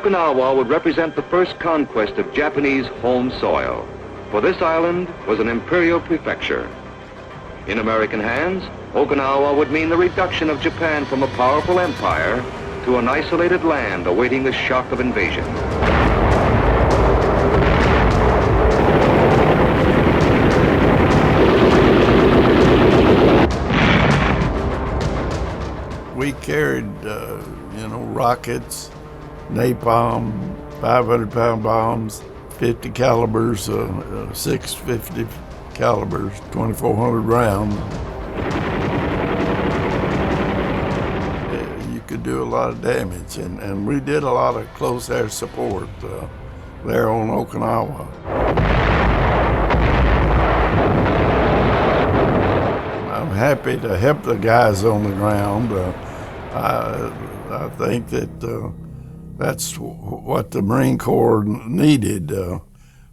Okinawa would represent the first conquest of Japanese home soil, for this island was an imperial prefecture. In American hands, Okinawa would mean the reduction of Japan from a powerful empire to an isolated land awaiting the shock of invasion. We carried, rockets, napalm, 500-pound bombs, 50 calibers, 650 calibers, 2,400 rounds. You could do a lot of damage, and we did a lot of close air support there on Okinawa. I'm happy to help the guys on the ground. I think that that's what the Marine Corps needed,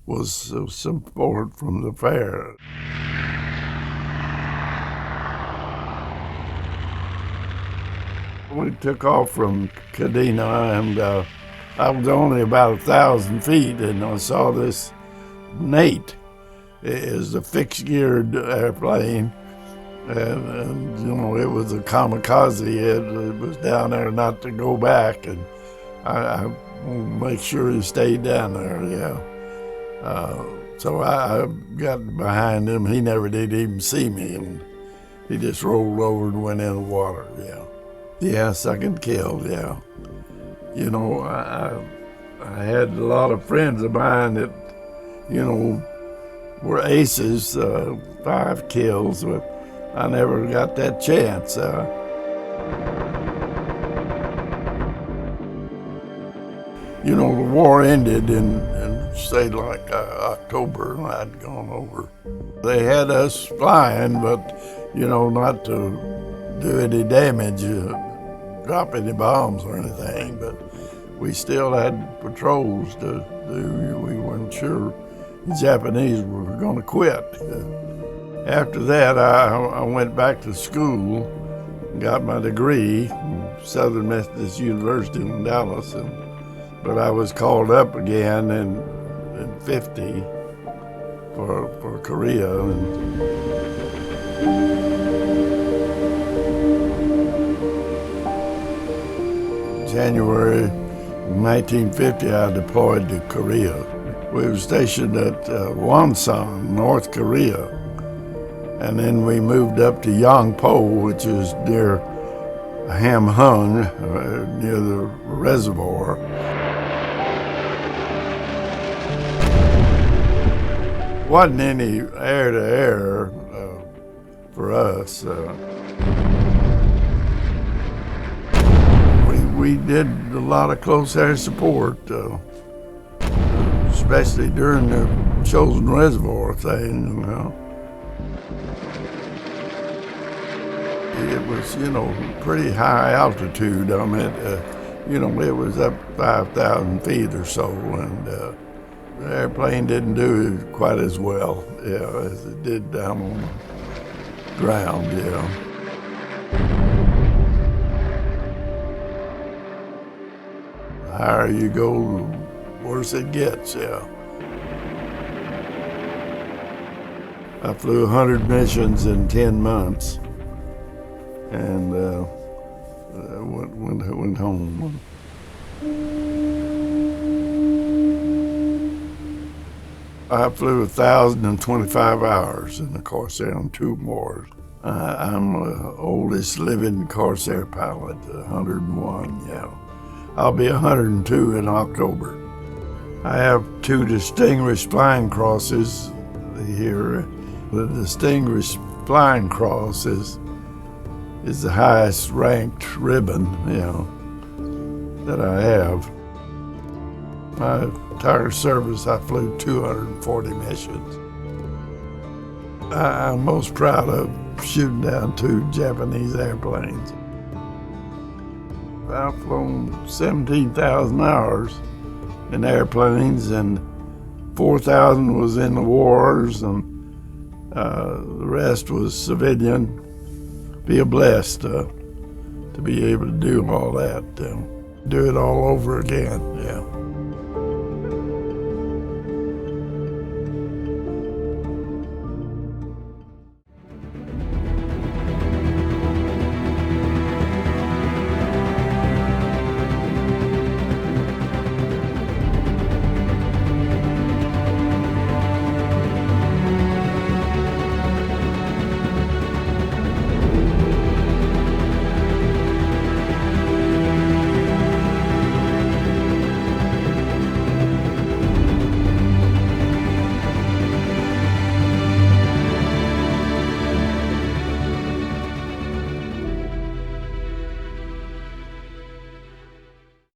was some support from the fair. We took off from Kadena, and I was only about 1,000 feet, and I saw this Nate. It is a fixed-geared airplane. And it was a kamikaze. It was down there not to go back, and I want to make sure he stayed down there, so I got behind him. He never did even see me, and he just rolled over and went in the water, Yeah, second kill, I had a lot of friends of mine that, were aces, 5 kills, but I never got that chance. The war ended in say like October, and I'd gone over. They had us flying, but not to do any damage, drop any bombs or anything. But we still had patrols to do. We weren't sure the Japanese were going to quit. After that, I went back to school, got my degree from Southern Methodist University in Dallas, but I was called up again in 50 for Korea. January 1950, I deployed to Korea. We were stationed at Wonsan, North Korea. And then we moved up to Yongpo, which is near Hamhung, near the reservoir. Wasn't any air-to-air for us. We did a lot of close air support, especially during the Chosin Reservoir thing, It was, pretty high altitude. I mean, it was up 5,000 feet or so, and the airplane didn't do quite as well, as it did down on the ground, The higher you go, the worse it gets, I flew 100 missions in 10 months. And went home. I flew 1,025 hours in the Corsair on 2 wars. I'm the oldest living Corsair pilot, 101, I'll be 102 in October. I have 2 distinguished flying crosses here. The Distinguished Flying Cross is the highest ranked ribbon, that I have. My entire service, I flew 240 missions. I'm most proud of shooting down 2 Japanese airplanes. I've flown 17,000 hours in airplanes, and 4,000 was in the wars, and the rest was civilian. Feel blessed to be able to do all that. do it all over again, yeah.